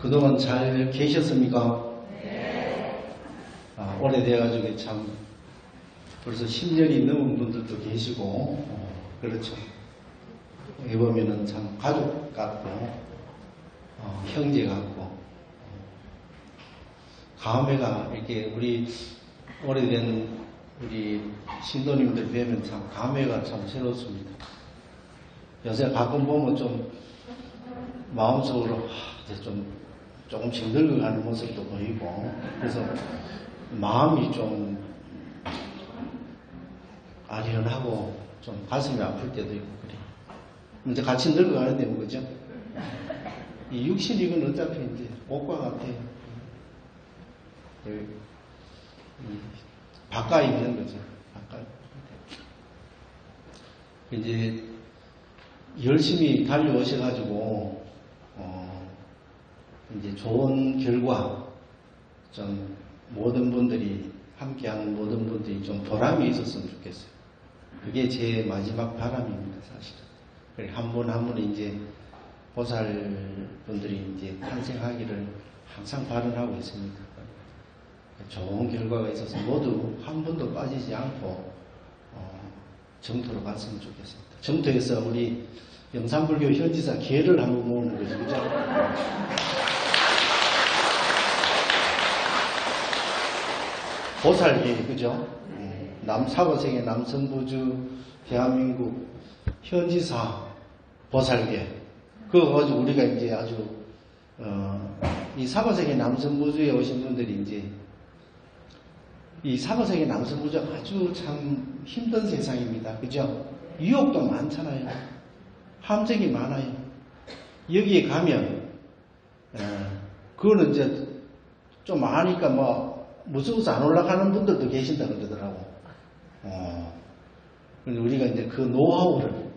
그동안 잘 계셨습니까? 네. 오래돼가지고 참 벌써 10년이 넘은 분들도 계시고, 그렇죠. 여기 보면은 참 가족 같고, 형제 같고, 감회가 이렇게 우리 오래된 우리 신도님들 뵈면 참 감회가 참 새롭습니다. 요새 가끔 보면 좀 마음속으로 이제 좀 조금씩 늙어가는 모습도 보이고, 그래서 마음이 좀 아련하고 좀 가슴이 아플 때도 있고 그래. 이제 같이 늙어가는데 뭐 그죠? 이 육신 이건 어차피 이제 옷과 같아요. 바깥에 있는 거죠. 바깥. 이제 열심히 달려오셔가지고 이제 좋은 결과 좀 모든 분들이 함께하는 모든 분들이 좀 보람이 있었으면 좋겠어요. 그게 제 마지막 바람입니다, 사실은. 그래 한 분 한 분 이제 보살분들이 이제 탄생하기를 항상 발언하고 있습니다. 좋은 결과가 있어서 모두 한 분도 빠지지 않고 정토로 갔으면 좋겠습니다. 정토에서 우리 영산불교 현지사 개를 한번 모으는 거죠, 그죠? 보살계, 그죠? 사바세계 남성부주 대한민국 현지사 보살계. 그거 가지고 우리가 이제 아주, 이 사바세계 남성부주에 오신 분들이 이제, 이 사바세계 남성부주가 아주 참 힘든 세상입니다. 그죠? 유혹도 많잖아요. 함정이 많아요. 여기에 가면, 그거는 이제 좀 아니까 뭐, 무서워서 안 올라가는 분들도 계신다 그러더라고. 근데 우리가 이제 그 노하우를,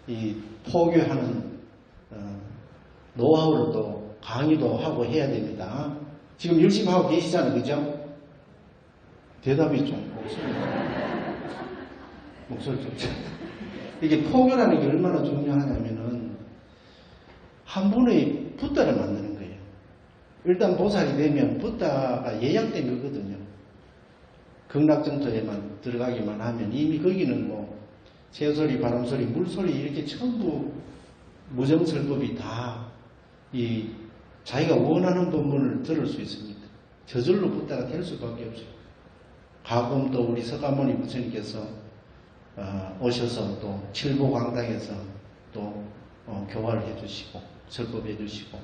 이 포교하는, 노하우를 또 강의도 하고 해야 됩니다. 지금 열심히 하고 계시잖아요. 그죠? 대답이 좀, 목소리 좀. 이게 포교라는 게 얼마나 중요하냐면은, 한 분의 붓다를 만드는 거예요. 일단 보살이 되면 붓다가 예약된 거거든요. 극락정토에만 들어가기만 하면 이미 거기는 뭐 새소리, 바람소리, 물소리 이렇게 전부 무정설법이 다 이 자기가 원하는 법문을 들을 수 있습니다. 저절로 붓다가 될 수밖에 없어요. 가끔 또 우리 서가모니 부처님께서 오셔서 또 칠보광당에서 또 교화를 해주시고 설법해 주시고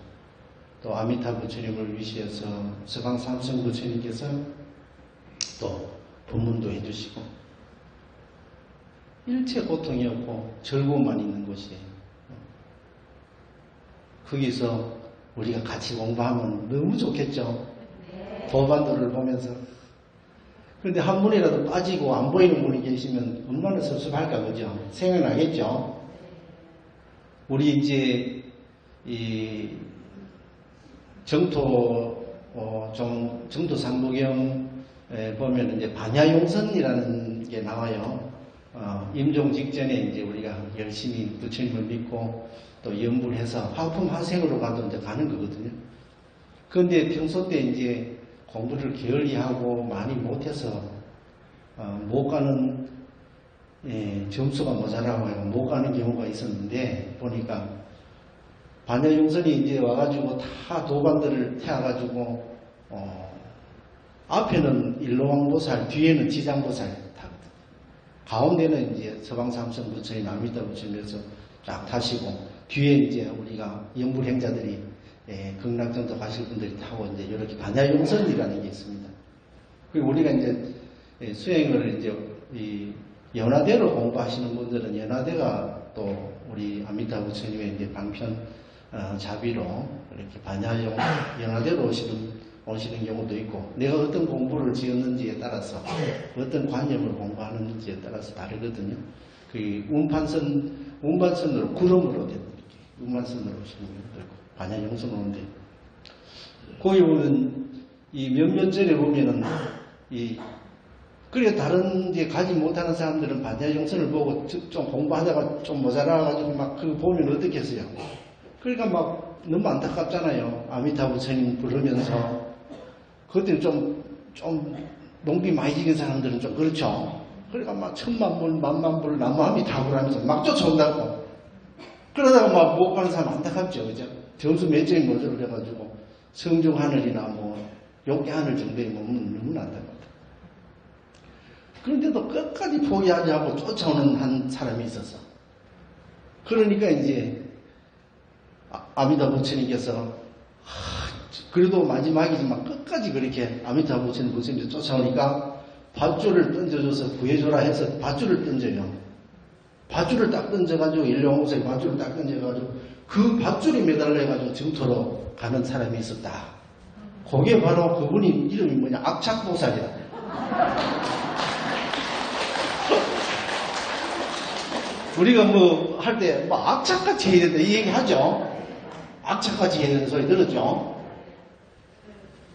또 아미타 부처님을 위시해서 서강삼성 부처님께서 또 법문도 해주시고 일체 고통이 없고 즐거움만 있는 곳이에요. 거기서 우리가 같이 공부하면 너무 좋겠죠. 도반도를 보면서. 그런데 한 분이라도 빠지고 안 보이는 분이 계시면 얼마나 섭섭할까, 그죠? 생각나겠죠? 우리 이제 이 정토 정토상부경에 보면 이제 반야용선이라는 게 나와요. 임종 직전에 이제 우리가 열심히 부처님을 믿고 또 염불해서 화풍화생으로 가도 이제 가는 거거든요. 그런데 평소 때 이제 공부를 게을리하고 많이 못해서 못 가는 점수가 모자라고 못 가는 경우가 있었는데 보니까 반야용선이 이제 와가지고 다 도반들을 태워가지고 앞에는 일로왕보살, 뒤에는 지장보살 타거든. 가운데는 이제 서방삼성 부처님, 아미타 부처님에서 쫙 타시고 뒤에 이제 우리가 영불행자들이 극락정토 가실 분들이 타고 이제 이렇게 반야용선이라는 게 있습니다. 그리고 우리가 이제 수행을 이제 이 연화대로 공부하시는 분들은 연화대가 또 우리 아미타 부처님의 이제 방편 자비로 이렇게 연화대로 오시는 경우도 있고, 내가 어떤 공부를 지었는지에 따라서 어떤 관념을 공부하는지에 따라서 다르거든요. 그 운반선으로 구름으로 된 이렇게 운반선으로 오시는 분도 있고 반야용선 오는데, 거기 보면 이 몇몇 전에 보면은 그래 다른 이제 가지 못하는 사람들은 반야용선을 보고 좀 공부하다가 좀 모자라가지고 막 그거 보면 어떻겠어요? 그러니까 막 너무 안타깝잖아요. 아미타부 스님 부르면서. 그때 좀 농비 많이 지긴 사람들은 좀 그렇죠. 그러니까 막 10,000,000불, 10,000,000불 나무 아미타부를 하면서 막 쫓아온다고. 그러다가 막 못 가는 사람 안타깝죠. 그죠? 점수 몇 점이 모자라가지고 성중 하늘이나 뭐 욕계 하늘 정도의 몸은 너무나 안타깝다. 그런데도 끝까지 포기하지 않고 쫓아오는 한 사람이 있었어. 그러니까 이제 아미타 부처님께서 그래도 마지막이지만 끝까지 그렇게 아미타 부처님 쫓아오니까 밧줄을 던져줘서 구해줘라 해서 밧줄을 던져요. 밧줄을 딱 던져가지고 일용호세 밧줄을 딱 던져가지고 그 밧줄이 매달려가지고 정토로 가는 사람이 있었다. 그게 바로 그분이 이름이 뭐냐 악착보살이다. 우리가 뭐 할 때 뭐 악착같이 해야 된다 이 얘기 하죠. 악착같이 해야 되는 소리 들었죠.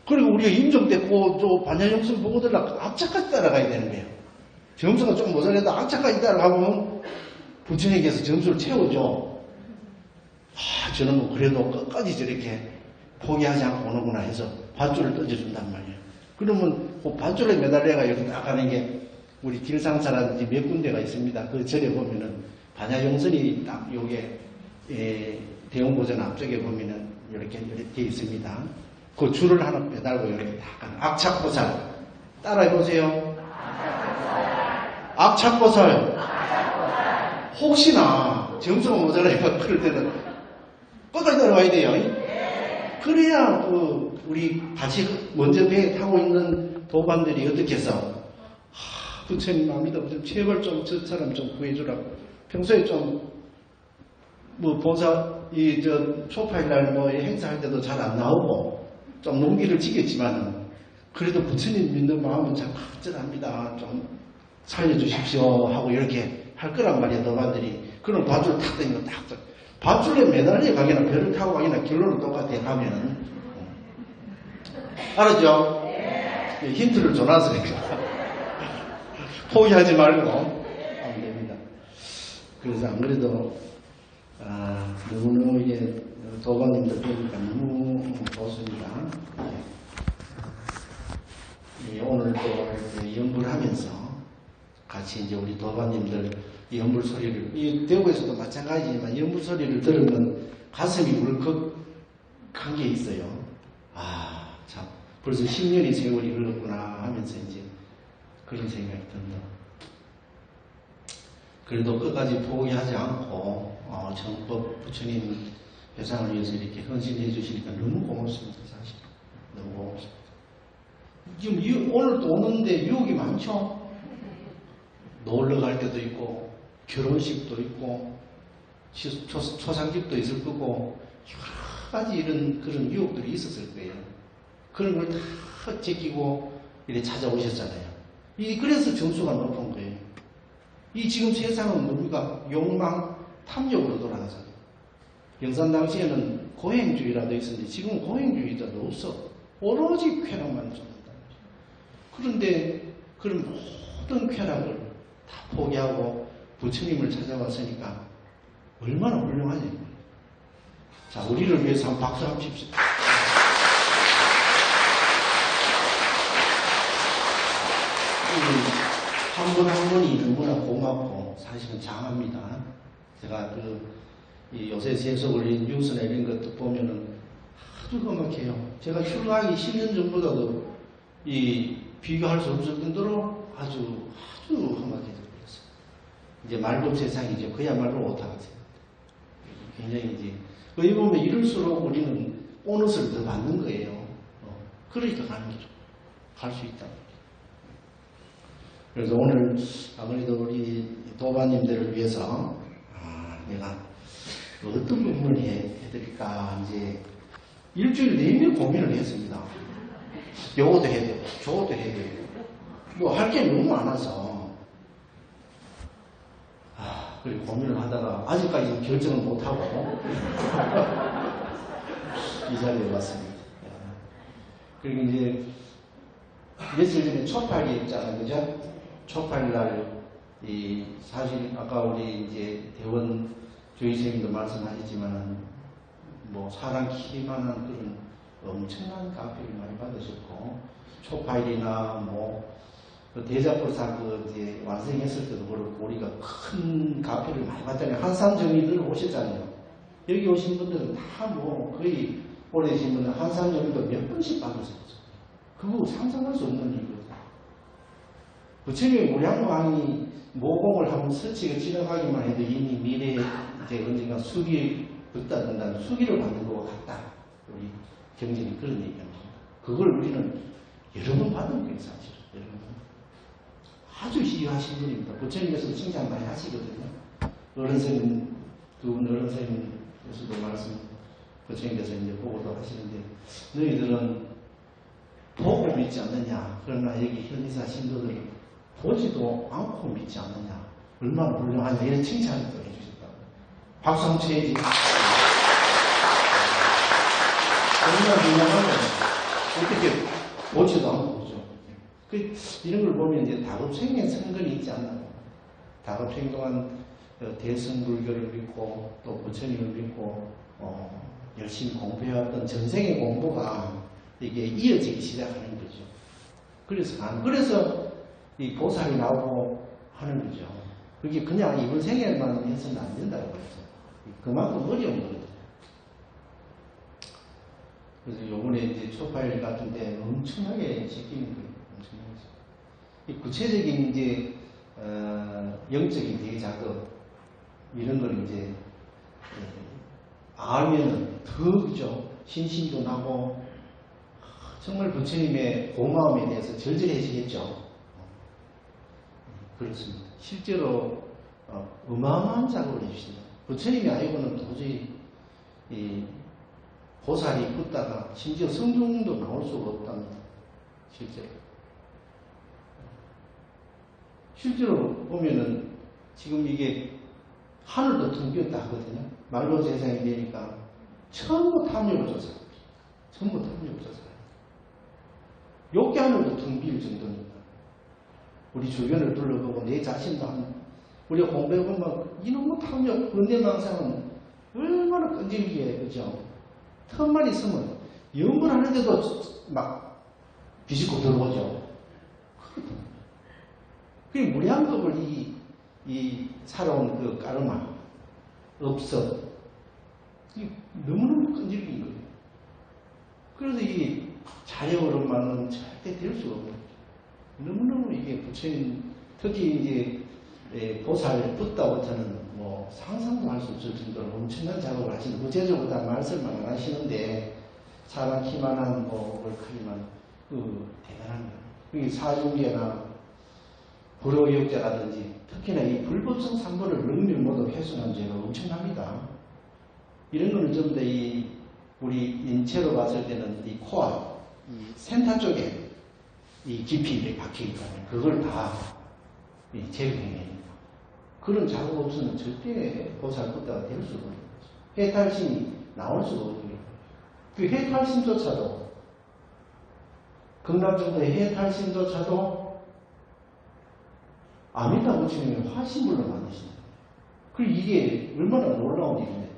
그리고 우리가 임종 때 저 반야영sul 보고 들라 악착같이 따라가야 되는 거예요. 점수가 좀 모자라도 악착같이 따라가보면 부처님께서 점수를 채워줘. 저는 뭐 그래도 끝까지 저렇게 포기하지 않고 오는구나 해서 밧줄을 던져준단 말이에요. 그러면 그 밧줄에 매달려가 이렇게 딱 가는 게 우리 길상사라든지 몇 군데가 있습니다. 그 절에 보면은 반야영설이 딱 요게 대원보전 앞쪽에 보면은 이렇게 되어 있습니다. 그 줄을 하나 빼달고 이렇게 딱 가는 악착보살 따라해보세요. 악착보살. 혹시나 점수가 모자라니까 그럴 때는 끝까지 따라와야 돼요. 그래야 우리 같이 먼저 배에 타고 있는 도반들이 어떻게 해서 부처님 아미다 부처님 제발 좀 저 사람 좀 구해주라고. 평소에 좀 뭐 보사 초파일날 뭐 행사할 때도 잘 안 나오고 좀 농기를 지겠지만은 그래도 부처님 믿는 마음은 참 간절합니다. 좀 살려주십시오 하고 이렇게 할 거란 말이야. 도반들이. 그럼 밧줄 탁 던지고 딱 밧줄에 매달려 가기나 배를 타고 가기나 결론은 똑같아 가면은. 알았죠? 힌트를 줘놨으니까 포기하지 말고 하면 됩니다. 그래서 안 그래도 너무너무 이게 도반님들 보니까 너무 좋습니다. 오늘 또 연불 하면서 같이 이제 우리 도반님들 연불 소리를, 이 대구에서도 마찬가지지만 연불 소리를 들으면 가슴이 울컥한 게 있어요. 참 벌써 10년이 세월이 흘렀구나 하면서 이제 그런 생각이 든다. 그래도 끝까지 포기하지 않고 정법 부처님 회상을 위해서 이렇게 헌신해 주시니까 너무 고맙습니다. 사실 너무 고맙습니다. 지금 오늘 또 오는데 유혹이 많죠. 놀러 갈 때도 있고 결혼식도 있고 초상집도 있을 거고 여러 가지 이런 그런 유혹들이 있었을 거예요. 그런 걸 다 제끼고 이렇게 찾아오셨잖아요. 그래서 점수가 높은 거예요. 지금 세상은 우리가 욕망, 탐욕으로 돌아가잖아요. 영산 당시에는 고행주의라도 있었는데 지금은 고행주의자도 없어. 오로지 쾌락만 쫓는다. 그런데 그런 모든 쾌락을 다 포기하고 부처님을 찾아왔으니까 얼마나 훌륭하냐. 자, 우리를 위해서 한번 박수 한번 칩시다. 한 분 한 분이 너무나 고맙고 사실은 장합니다. 제가 요새 세속 올린 뉴스나 이런 것도 보면은 아주 험악해요. 제가 출가하기 10년 전보다도 비교할 수 없을 정도로 아주 험악해져 버렸어요. 이제 말법 세상이죠. 그야말로 오타같아요. 굉장히 이제 거기 보면 이럴수록 우리는 보너스를 더 받는 거예요. 그러니까 가는 거죠. 갈 수 있다. 그래서 오늘 아무래도 우리 도반님들을 위해서 내가 어떤 부분을 해드릴까 이제 일주일 내내 고민을 했습니다. 요것도 해야 되고 저것도 해야 되고 뭐 할 게 너무 많아서 그리고 고민을 하다가 아직까지 결정을 못하고 이 자리에 왔습니다. 그리고 이제 며칠 전에 초팔이 있잖아요. 그죠? 초팔날 사실 아까 우리 이제 대원 조이생님도 말씀하셨지만은 뭐 사람 키만한 그런 엄청난 가피를 많이 받으셨고, 초파일이나 그 대자보사 이제 완성했을 때도 그렇고 우리가 큰 가피를 많이 받잖아요. 한산정의들 오셨잖아요. 여기 오신 분들은 다 거의 오래 계신 분들은 한산정의도 몇 번씩 받으셨죠. 그거 상상할 수 없는 일이거든요. 부처님의 무량왕이 모공을 한번 스치고 지나가기만 해도 이미 미래에 이제 언젠가 수기 붙다든다는 수기를 받는 것과 같다. 우리 경전이 그런 얘기합니다. 그걸 우리는 여러 번 받은 거예요, 사실. 여러 번. 아주 희귀하신 분입니다. 부처님께서 칭찬 많이 하시거든요. 어른스님, 두 분 어른스님께서도 말씀, 부처님께서 이제 보고도 하시는데, 너희들은 보고 믿지 않느냐. 그러나 여기 현지사 신도들은 보지도 않고 믿지 않느냐. 얼마나 훌륭하냐. 이런 칭찬을 또 해주셨다고. 박수 한번 쳐야지. 얼마나 훌륭하냐. 어떻게 보지도 않고 보죠. 이런 걸 보면 이제 다급생의 성근이 있지 않나. 다급생 동안 대승불교를 믿고 또 부처님을 믿고 열심히 공부해왔던 전생의 공부가 이게 이어지기 시작하는 거죠. 그래서 이 보살이 나오고 하는 거죠. 그게 그냥 이번 생에만 해서는 안 된다고 그랬죠. 그만큼 어려운 거거든요. 그래서 요번에 이제 초파일 같은데 엄청나게 시키는 거예요. 엄청나게. 이 구체적인 이제 영적인 대작업 이런 걸 이제 알면은 더 그죠. 신심도 나고 정말 부처님의 고마움에 대해서 절절해지겠죠. 그렇습니다. 실제로 어마어마한 작업을 해주신다. 부처님이 아니고는 도저히 이 보살이 붙다가 심지어 성종도 나올 수가 없답니다. 실제로 보면은 지금 이게 하늘도 텅비었다 하거든요. 말로 세상이 되니까 전부 탐욕을 쫓아요. 전부 탐욕을 쫓아요. 욕기 하늘도 텅 빌 정도입니다. 우리 주변을 둘러보고 내 자신도 우리가 공부해보면 이놈의 탐욕, 근대망상은 얼마나 끈질기게, 그죠? 틈만 있으면 영을 하는데도 막 비집고 들어오죠. 그게 무량겁을 이 살아온 그 까르마, 업석, 너무너무 끈질긴 거예요. 그래서 이 자력으로만은 절대 될 수가 없는 거죠. 너무너무 이게 부처님, 특히 이제 보살 붙다부터는 상상도 할 수 없을 정도로 엄청난 작업을 하시는, 구체적으로 다 말씀만 안 하시는데, 사람 키만한 월칼이만 대단한 거예요. 사중계나 불호역자라든지, 특히나 이 불법성 삼보를 능력 모두 훼손한 죄가 엄청납니다. 이런 거는 전부 다 우리 인체로 봤을 때는 이 코와 이 센터 쪽에 이 깊이 박혀 있다면 그걸 다 제거해야 됩니다. 그런 작업 없으면 절대 보살 붙다가 될 수가 없는 거죠. 해탈심이 나올 수가 없는 거예요. 그 해탈심조차도 극락 정도의 해탈심조차도 아미타 부처님이 화신물로 만드신다. 그리고 이게 얼마나 놀라운 일인데.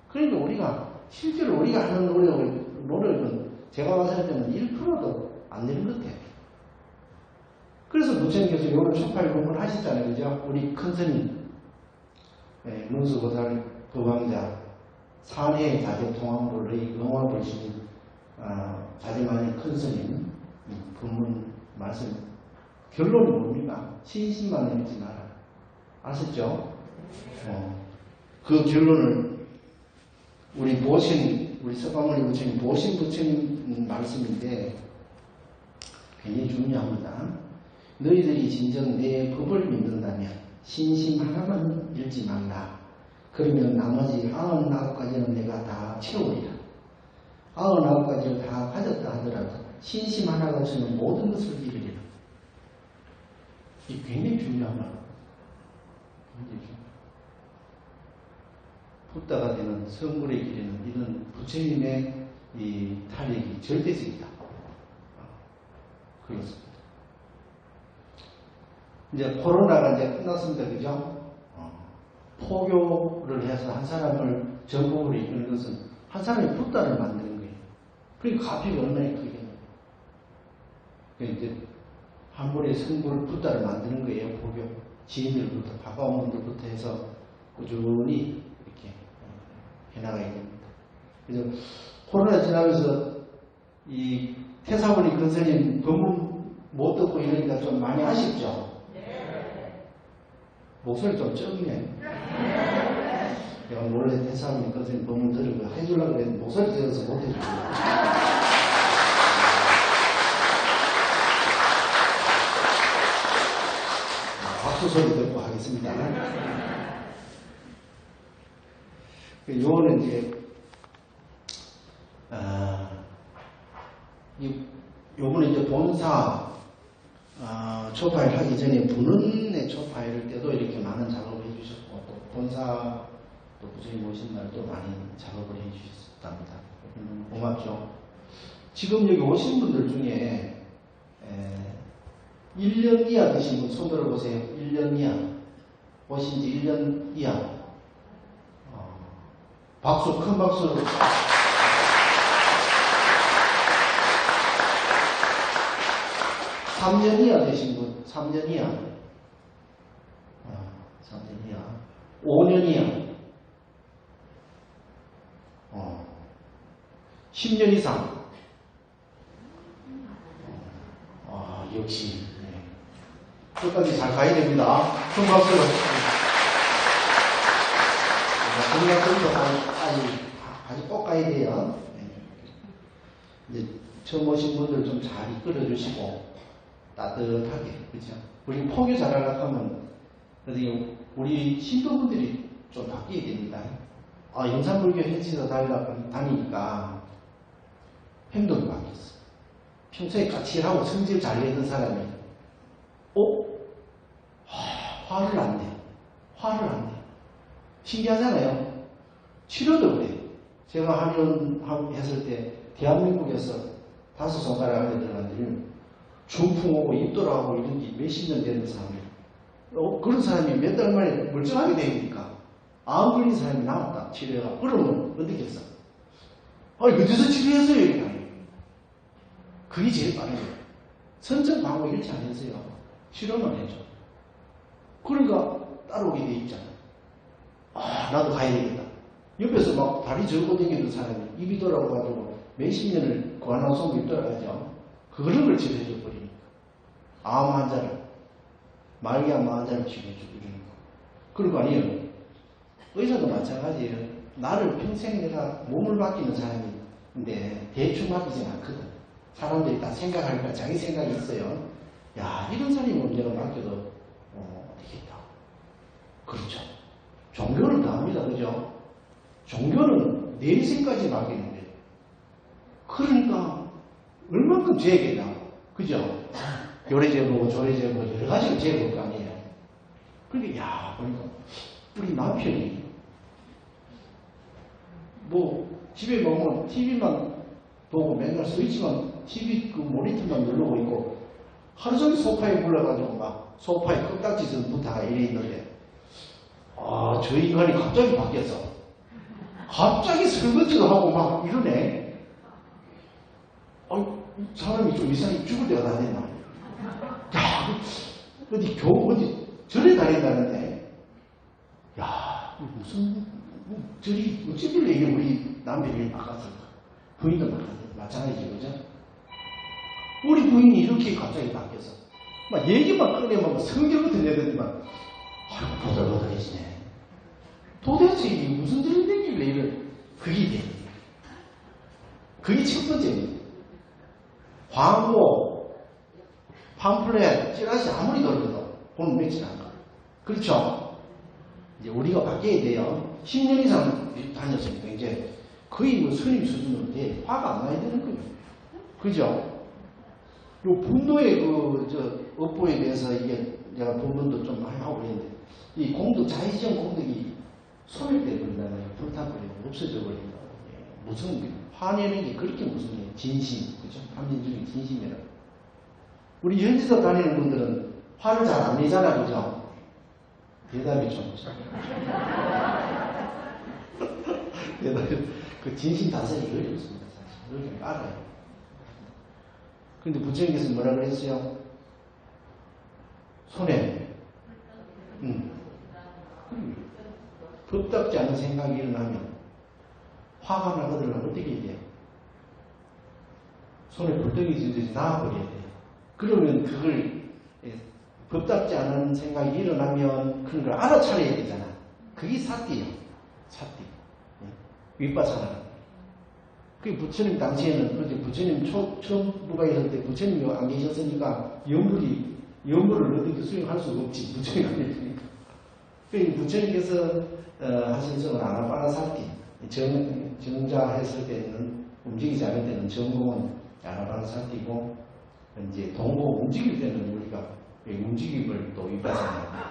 그러니까 우리가 실제로 우리가 하는 노력은 제가 봤을 때는 1%도 안 되는 것 같아요. 그래서 부처님께서 요런 초파일 공부를 하시잖아요. 그죠? 우리 큰 스님, 문수보살 도광자, 산해 자제 통합물의 영화불신, 자제만의 큰 스님, 본문 말씀. 결론이 뭡니까? 신심만 믿지 마라. 아셨죠? 그 결론을 우리 서가모니 부처님, 보신 부처님 말씀인데 굉장히 중요합니다. 너희들이 진정 내 법을 믿는다면 신심 하나만 잃지 말라. 그러면 나머지 99가지는 내가 다 채우리라. 99가지를 다 가졌다 하더라도 신심 하나가 없으면 모든 것을 잃으리라. 이 굉장히 중요한 말. 굉장히 중요한. 붓다가 되는 성불의 길에는 이런 부처님의 이 탄력이 절대적이다. 그렇습니다. 이제 코로나가 이제 끝났습니다. 그죠? 포교를 해서 한 사람을 전국으로 이끄는 것은 한 사람이 붓다를 만드는 거예요. 그러니까 가피가 얼마나 크겠냐. 이제 한 번에 성불 붓다를 만드는 거예요. 복용. 지인들부터, 가까운 분들부터 해서 꾸준히 이렇게 해나가야 됩니다. 그래서 코로나 지나면서 이 태사원리 근선님 법문 못 듣고 이러니까 좀 많이 아쉽죠? 목소리 좀 적네. 내가 원래 태사원리 근선님 법문 들으면 해주려고 했는데 목소리 들어서 못 해주고. 박수 소리 듣고 하겠습니다. 요거는 이제, 요거는 이제 본사, 초파일 하기 전에 분원의 초파일 때도 이렇게 많은 작업을 해주셨고, 또 본사, 또 부처님 오신 날도 많이 작업을 해주셨답니다. 고맙죠. 지금 여기 오신 분들 중에, 1년 이하 되신 분 손 들어보세요. 1년 이하. 오신 지 1년 이하. 박수, 큰 박수. 3년 이하 되신 분, 3년 이하. 3년 이하. 5년 이하. 10년 이상. 역시. 끝까지 잘 가야 됩니다. 큰 박수로. 건강적으로 아주 꼭 가야 돼요. 이제 처음 오신 분들 좀 잘 이끌어주시고, 따뜻하게, 그죠? 우리 포교 잘하려고 하면, 우리 신도분들이 좀 바뀌어야 됩니다. 영산불교 현지에서 다니니까 행동이 바뀌었어. 평소에 까칠하고 성질 잘 내던 사람이, 화를 안 내. 화를 안 내. 신기하잖아요. 치료도 그래요. 제가 했을 때, 대한민국에서 5손가락 안에 들어간 중풍 오고 입돌하고 이런 게 몇십 년 되는 사람이, 그런 사람이 몇 달 만에 멀쩡하게 되니까, 암 걸린 사람이 나왔다. 치료가. 그러면 어떻게 했어? 어디서 치료했어요? 이렇게 하는 그게 제일 빠른 거예요. 선정 방법 일치 안 했어요. 치료만 해줘. 그러니까 따라오게 돼 있잖아. 나도 가야 되겠다. 옆에서 막 다리 절고 다니는 사람이 입이 돌아가가지고 몇십 년을 관악송도 입 돌아가죠. 그런 걸 치료해줘 버리니까. 암 환자를, 말기암 환자를 치료해줘 버리니까. 그런 거 아니에요. 의사도 마찬가지예요. 나를 평생 내가 몸을 맡기는 사람인데 대충 맡기진 않거든. 사람들이 다 생각하니까 자기 생각이 있어요. 야, 이런 사람이 내가 맡겨도 되겠다. 그렇죠. 종교는 다 합니다. 그죠? 종교는 내 인생까지 맡기는데. 그러니까 얼만큼 죄겠냐고. 그죠? 요래 죄보고 저래 죄보고 여러 가지를 죄볼 거 아니에요. 그러니까 보니까 우리 남편이 집에 보면 TV만 보고 맨날 스위치만 TV 그 모니터만 누르고 있고 하루 종일 소파에 물러가지고 막 소파에 껍딱지 좀 붙어가 이래 있는데 저 인간이 갑자기 바뀌었어. 갑자기 설거지도 하고 막 이러네. 사람이 좀 이상하게 죽을 때가 다 됐나. 야, 어디 절에 다닌다는데. 야, 무슨 절이 어찌길래 이게 우리 남편이 바꿨을까. 부인도 마찬가지죠. 그죠? 우리 부인이 이렇게 갑자기 바뀌었어. 막 얘기만 꺼내면 성경부터 내더니만 보들보들해지네. 도대체 이게 무슨 일이 되길래 이런 그게 돼. 그게 첫 번째입니다. 광고, 팜플렛, 찌라시 아무리 돌려도 돈 맺지 않아. 그렇죠? 이제 우리가 바뀌어야 돼요. 10년 이상 다녔으니까 이제 거의 스님 수준으로 돼. 화가 안 나야 되는 거예요. 그죠? 요 분노의 업보에 대해서 이게 내가 본문도 좀 많이 하고 있는데, 이 공덕, 자의적 공덕이 소멸되어버린다는 불타버리고 없어져버린다고. 무슨, 화내는 게 그렇게 무슨 진심, 그죠? 함진 중에 진심이라. 우리 현지서 다니는 분들은 화를 잘 안 내잖아, 그죠? 대답이 좀. 그래도 그 진심 다스리기 어렵습니다. 사실. 이렇게 알아요. 근데 부처님께서 뭐라 그랬어요? 손에, 법답지 않은 생각이 일어나면 화가 나거든 어떻게 해야 돼요? 손에 불덩이 쥐듯이 놔버려야 돼요. 그러면 그걸 법답지 않은 생각이 일어나면 그런 걸 알아차려야 되잖아. 그게 사띠예요. 사띠. 윗바사나. 그 부처님 당시에는 그렇게 부처님 처음 누가 있을 때 부처님이 안 계셨으니까 연물을 어떻게 수행할 수가 없지. 부처님이 안 계시니까. 그 부처님께서 하신 성은 아나파나사티. 정자했을 때는 움직이지 않을 때는 정공은 아나파나사티고 이제 동공 움직일 때는 우리가 움직임을 또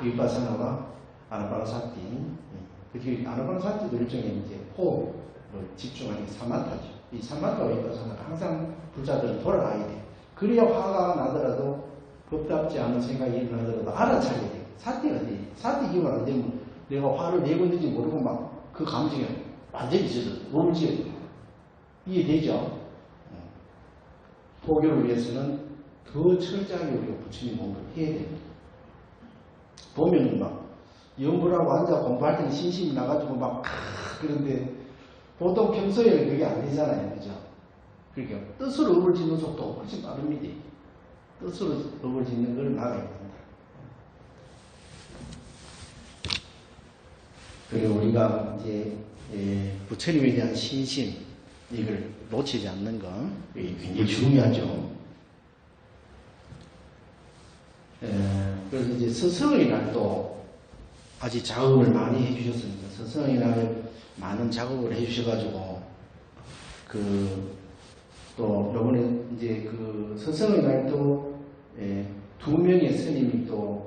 윗바사나와 아나파나사티. 그 아나파나사티도 일종의 이제 호흡을 집중하는 사마타죠. 이 사마타와 윗바사나가 항상 불자들은 돌아가야 돼. 그래야 화가 나더라도 법답지 않은 생각이 일어나더라도 알아차려야 돼. 사티가 돼. 사티 기분 안 되면 내가 화를 내고 있는지 모르고 막 그 감정에 완전히 젖어. 몸을 지어야 돼. 이해되죠? 포교를 위해서는 더 철저하게 우리가 부처님 공부를 해야 됩니다. 보면은 막 연구라고 앉아 공부할 때는 신심이 나가지고 막 그런데 보통 평소에는 그게 안 되잖아요. 그죠? 그러니까 뜻으로 업을 짓는 속도 훨씬 빠릅니다. 뜻으로 업을 짓는 걸 막아야 된다. 그리고 우리가 이제 부처님에 대한 신심 이걸 놓치지 않는 거 굉장히 중요하죠. 그래서 이제 스승의 날도 아직 작업을 많이 해주셨습니다. 스승의 날 많은 작업을 해주셔가지고 또 요번에 이제 그 스승의 날도 2명의 스님이 또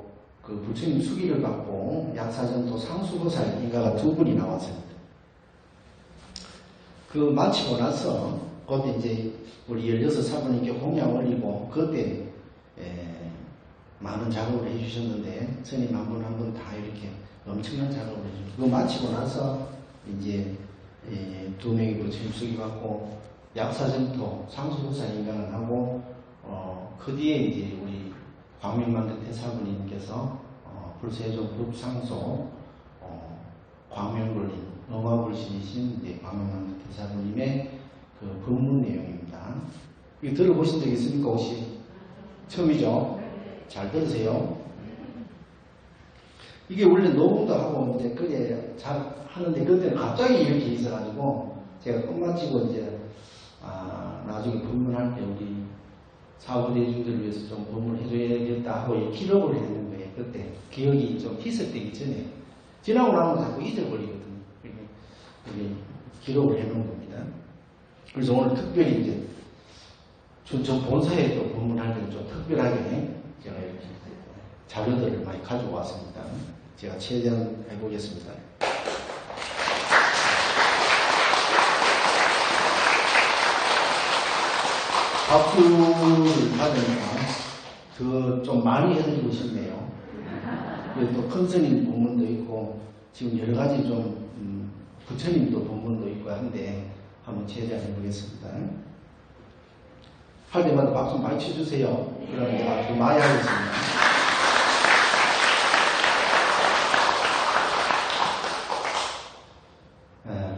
그 부처님 수기를 받고 약사전도 상수보살 인가가 2분이 나왔습니다. 그 마치고 나서 그때 이제 우리 16사부님께 공양 올리고 그때 많은 작업을 해주셨는데 스님 한 분 한 분 다 이렇게 엄청난 작업을 해주셨어요. 그거 마치고 나서 이제 2명이 부처님 수기 받고 약사전도 상수보살 인가를 하고 그 뒤에 이제 우리 광명만대 태사부님께서 불세종 법상소 광명불린 어마불신이신 이제 광명만대 태사부님의 그 법문 내용입니다. 이거 들어보신 적 있습니까 혹시? 처음이죠? 잘 들으세요. 이게 원래 녹음도 하고 이제 그래 잘 하는데 그때는 갑자기 이렇게 있어가지고 제가 끝마치고 이제 나중에 법문할 때 우리 사후대중들을 위해서 좀 법문을 해줘야겠다 하고 기록을 했는 거예요. 그때 기억이 좀 희석되기 전에 지나고 나면 자꾸 잊어버리거든요. 그게 기록을 해놓은 겁니다. 그래서 오늘 특별히 이제 춘천 본사에 또 법문할 때는 좀 특별하게 제가 이렇게 자료들을 많이 가지고 왔습니다. 제가 최대한 해보겠습니다. 박수를 받으니까 더 좀 많이 해드리고 싶네요. 그래서 또 큰 스님 본문도 있고 지금 여러 가지 좀 부처님도 본문도 있고 한데 한번 최대한 해보겠습니다. 할 때마다 박수 많이 쳐주세요. 그러면 제가 더 많이 하겠습니다.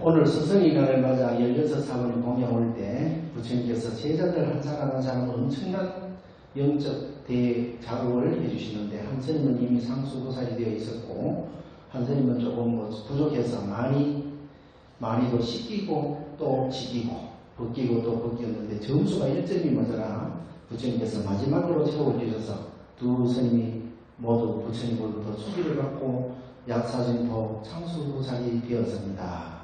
오늘 스승의 날을 맞아 16사번을 공양 올 때 부처님께서 제자들 한 사람 한 사람 엄청난 영적 대작업을 해주시는데 한 스님은 이미 상수보살이 되어 있었고 한 스님은 조금 부족해서 많이 더 씻기고 또 지키고 벗기고 또 벗겼는데 점수가 1점이 모자라 부처님께서 마지막으로 채워주셔서 두 스님이 모두 부처님으로부터 수기를 받고 약사전도 상수보살이 되었습니다.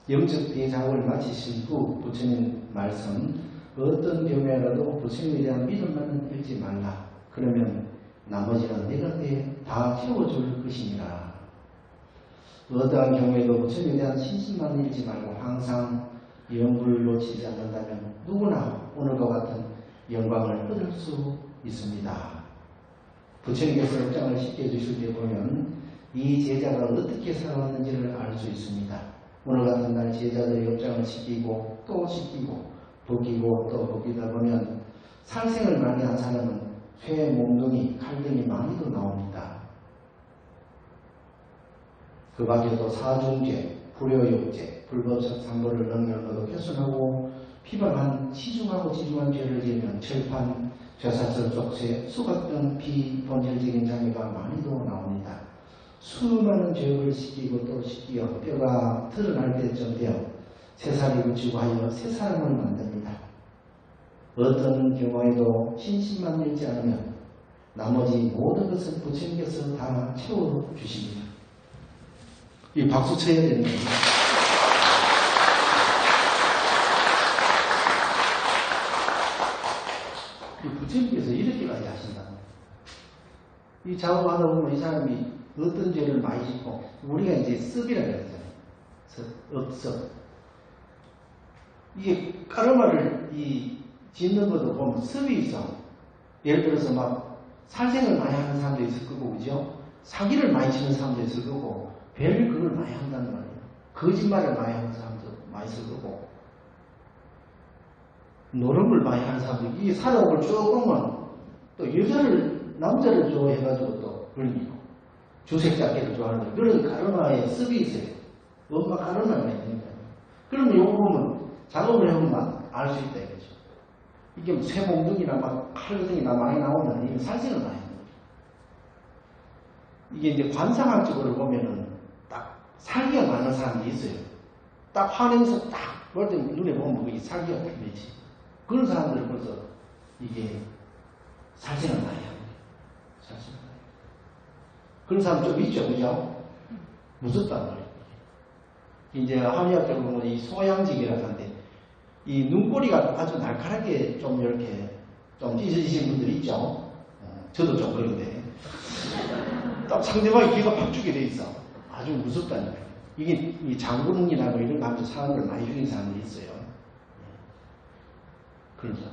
영적 대작업을 마치신 후 부처님 말씀 어떤 경우에라도 부처님에 대한 믿음만 잃지 말라. 그러면 나머지는 내가 다 채워줄 것이니라. 어떠한 경우에도 부처님에 대한 신심만 잃지 말고 항상 영불을 놓치지 않는다면 누구나 오늘과 같은 영광을 얻을 수 있습니다. 부처님께서 입장을 쉽게 해주실 때 보면 이 제자가 어떻게 살아왔는지를 알 수 있습니다. 오늘 같은 날 제자들의 업장을 지키고 또 지키고 벗기고 또 벗기다 보면 살생을 많이 한 사람은 쇠, 몸뚱이, 칼등이 많이도 나옵니다. 그 밖에도 사중죄, 불효욕죄, 불법적 상보를 능멸로도 훼손하고 피방한 시중하고 지중한 죄를 지으면 철판, 쇠사슬, 족쇄, 수갑 등 비본질적인 장애가 많이도 나옵니다. 수많은 죄를 씻기고 또 씻기어 뼈가 드러날 때쯤 되어 새살이 붙이고 하여 새 사람을 만듭니다. 어떤 경우에도 신심만 잃지 않으면 나머지 모든 것은 부처님께서 다 채워주십니다. 이 박수 쳐야 되는 겁니다. 이 부처님께서 이렇게까지 하신다. 이 작업하다 보면 이 사람이 어떤 죄를 많이 짓고, 우리가 이제 습이라고 그러잖아요. 업습. 이게 까르마를 짓는 것도 보면 습이 있어. 예를 들어서 막 살생을 많이 하는 사람도 있을 거고, 그죠? 사기를 많이 치는 사람도 있을 거고, 별 그걸 많이 한다는 말이에요. 거짓말을 많이 하는 사람도 많이 있을 거고, 노름을 많이 하는 사람도, 이게 살아오고 쭉 보면 또 남자를 좋아해가지고 또 걸리고, 주색잡기를 좋아하는 그런 까르마에 습이 있어요. 뭔가 까르마가 있는 거예요. 그러면 요거 보면 작업을 해보면 알 수 있다 이거죠. 이게 뭐 쇠몽둥이나 막 칼등이나 많이 나오면 이게 살생을 많이 하는 거죠. 이게 이제 관상학적으로 보면은 딱 살기가 많은 사람이 있어요. 딱 화내면서 딱 볼 때 눈에 보면 그게 살기가 풀리지. 그런 사람들은 벌써 이게 살생을 많이 하는 거예요. 살생을. 그런 사람 좀 있죠, 그죠? 무섭단 말이에요. 이제 한의학적으로 보면 이 소양직이라는데, 이 눈꼬리가 아주 날카롭게 좀 이렇게 좀 찢어지신 분들 있죠? 저도 좀 그런데. 딱 상대방이 귀가 팍 죽게 돼 있어. 아주 무섭다는 거예요. 이게 이 장군이나 뭐 이런 거 하면서 사람을 많이 죽인 사람들이 있어요. 그런 사람.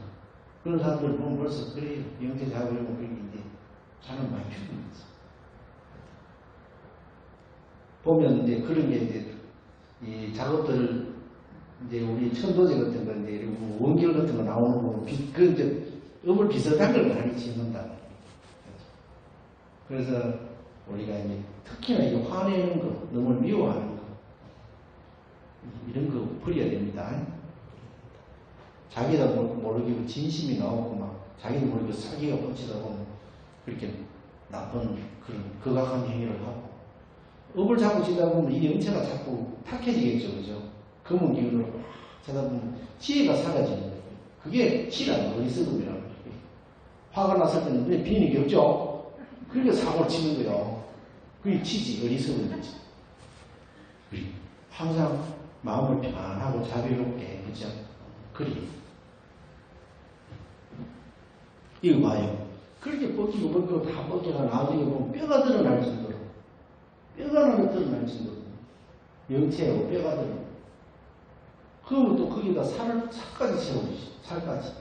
그런 사람들 보면 벌써, 그래, 영재 잡으려고 그런 게 이제 사람 많이 죽이는 거죠. 보면 이제 그런 게 이제 이 작업들 이제 우리 천도제 같은 거 이제 원결 같은 거 나오는 거 그 이제 음을 비슷한 걸 많이 짓는다. 그래서 우리가 이제 특히나 이 화내는 거, 너무 미워하는 거 이런 거 버려야 됩니다. 자기도 모르게 진심이 나오고 막 자기도 모르게 사기가 뻗치다 보면 그렇게 나쁜 그런 극악한 행위를 하고. 업을 자꾸 지다 보면 이 영체가 자꾸 탁해지겠죠, 그죠? 검은 기운으로 자다 보면 지혜가 사라지는 거예요. 그게 치라는 어리석음이라는 거예요. 화가 났을 때는 눈에 비는 게 없죠? 그러니까 사고를 치는 거예요. 그게 치지, 어리석음이지. 항상 마음을 편안하고 자비롭게, 그죠? 그리. 이거 봐요. 그렇게 벗기고 다 벗겨가 나중에 보면 뼈가 드러날 정도로. 뼈가 나게 드러날 정도로. 영체하고 뼈가 드러나. 그러면 또 거기다 살까지 채워주시. 살까지.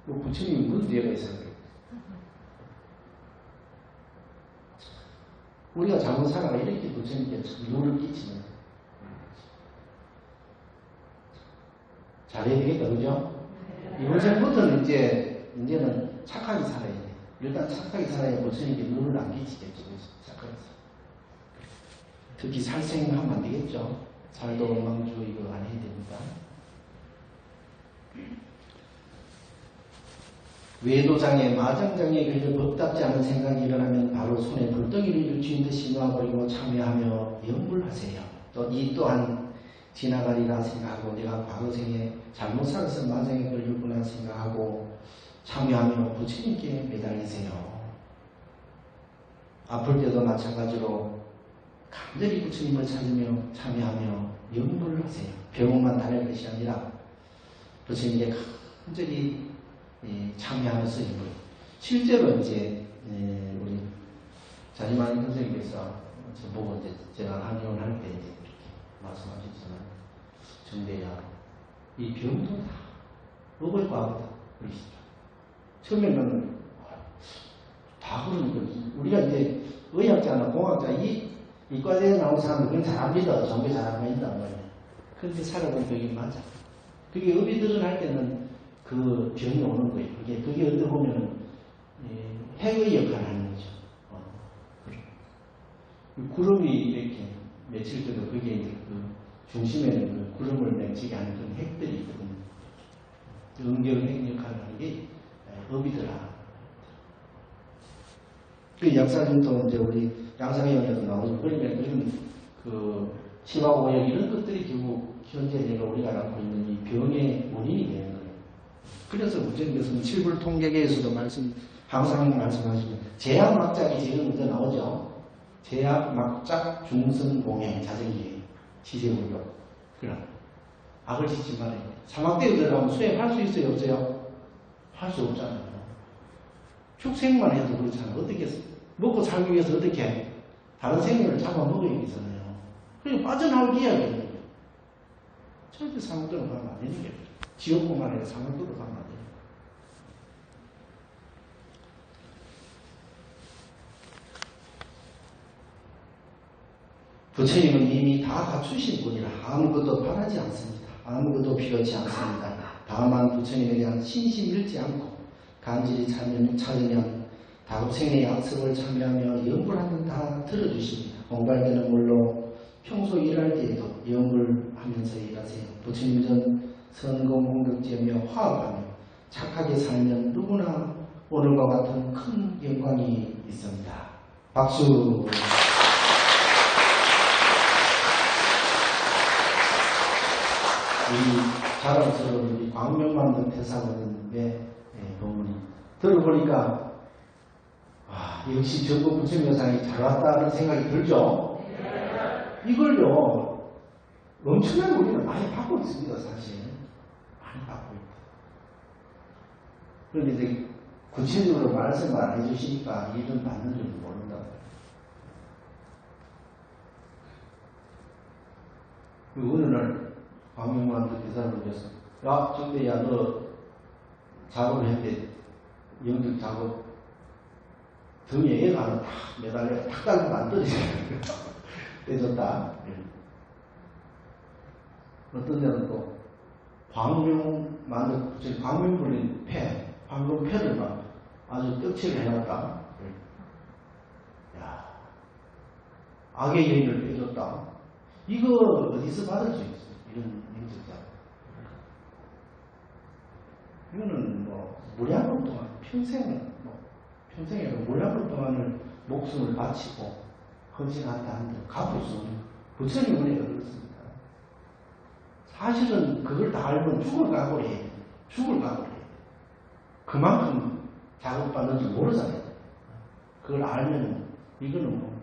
뭐 부처님이 무슨 죄가 있어요? 우리가 잘못 살아가 이렇게 부처님께 눈을 끼치는. 잘해야 되겠다, 그죠? 이번 생부터는 이제는 착하게 살아야 돼. 일단 착하게 살아야 부처님께 눈을 안 끼치겠죠. 착하게 살아. 특히 살생하면 안 되겠죠. 살도 망주 이거 안 해야 됩니다. 외도장애, 마장장애에 걸려 법답지 않은 생각이 일어나면 바로 손에 불덩이를 유치인 듯이 놓아버리고 참여하며 염불하세요. 또 이 또한 지나가리라 생각하고 내가 과거생에 잘못 살아서 마장에 걸렸구나 생각하고 참여하며 부처님께 매달리세요. 아플 때도 마찬가지로 간절히 부처님을 찾으며 참여하며 염불을 하세요. 병원만 다닐 것이 아니라 부처님께 간절히 참여하면서 염불. 실제로 이제 우리 자지만 선생님께서 저보고 이제 제가 한의원 할 때 이제 이렇게 말씀하셨지만 정대야 이 병도 다 먹을 과거다 그러시죠. 처음에는 다 그러는 거지. 우리가 이제 의학자나 공학자 이 이과대에 나온 사람은 그건 잘합니다. 전부 잘하면 있단 말이에요. 그런데 살아보면 그게 맞아. 그게 업이 드러날 때는 그 병이 오는 거예요. 그게 어떻게 보면은 핵의 역할을 하는 거죠. 구름이 이렇게 맺힐 때도 그게 이제 그 중심에는 그 구름을 맺히게 하는 그런 핵들이 있거든요. 응결핵 역할을 하는 게 업이더라. 그 약사님도 이제 우리 양상형에도 나오죠. 그러니까 이런 그 치마오염 이런 것들이 결국 현재 내가 우리가 갖고 있는 이 병의 원인이 되는 거예요. 그래서 우전 교수님 칠불통계계에서도 항상 말씀하시면 제약막작이 제일 먼저 나오죠. 제약막작 중성공해 자전기에 지제물로 그럼 악을 짓지 말아요. 사막대에 들어가면 수행할 수 있어요, 없어요? 할 수 없잖아요. 축생만 해도 그렇잖아요. 어떻게 먹고 살기 위해서 어떻게 해? 다른 생명을 잡아먹어야 되잖아요. 그리고 빠져나올 이야기예요. 절대 사막대로 가면 안 되는 게 지옥뿐만 아니라 사막대로 가면 안 돼요. 부처님은 이미 다 갖추신 분이라 아무것도 바라지 않습니다. 아무것도 필요치 않습니다. 다만 부처님에 대한 신심 잃지 않고 간절히 찾으면 다급생의 약속을 참여하며 연불하면 다 들어주십니다. 공부할 때는 물론 평소 일할 때에도 연불하면서 일하세요. 부처님 전 선공공덕지으며 화합하며 착하게 살면 누구나 오늘과 같은 큰 영광이 있습니다. 박수. 이 자랑스러운 우리 광명만덕 대사원의 본문이 들어보니까 역시 전국 부처명상이 잘 왔다는 생각이 들죠. 이걸요 엄청나게 우리는 많이 받고 있습니다. 사실 많이 받고 있다. 그런데 이제 구체적으로 말씀을 안 해주시니까 이런 받는 줄도 모른다. 어느 날 광명만덕 대사를 위해서 야 정대야 너 작업을 했대. 연극 작업 등에 애가 하나 탁 매달려 탁 달고 만들어지는 떼줬다. 어떤 데는 또 광명만덕 광명불린 패 광명패를 막 아주 떡칠을 해놨다. 야 악의 여인을 빼줬다. 이거 어디서 받을 수 있어? 이런 행적자. 이거는 뭐 무량을 동안 평생에 무량을 동안을 목숨을 바치고 헌신한다 한들 갚을 수 없는 부처님 은혜가 그렇습니다. 사실은 그걸 다 알면 죽을 각오를 해야 돼. 죽을 각오를 해야 돼. 그만큼 자극받는 줄 모르잖아요. 그걸 알면 이거는 뭐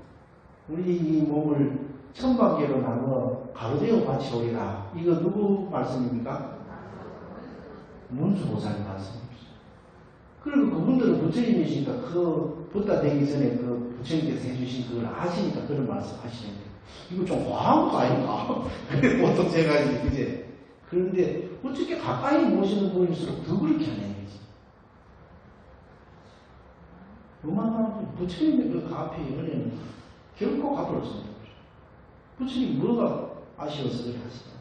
우리 이 몸을 천박계로 나누어 가로되어 바치오리라. 이거 누구 말씀입니까? 문수보살님 말씀입니다. 그리고 그분들은 부처님이시니까 그 부다 되기 전에 그 부처님께서 해주신 그걸 아시니까 그런 말씀 하시는데 이거 좀 과한 거 아닌가? 보통 제가 이제 그제 그런데 어떻게 가까이 모시는 분일수록 더 그렇게 하는 거지. 요만한 부처님의 그 앞에 은혜는 결코 갚을 수 없는 거죠. 부처님 뭐가 아쉬워서 그렇게 하시냐.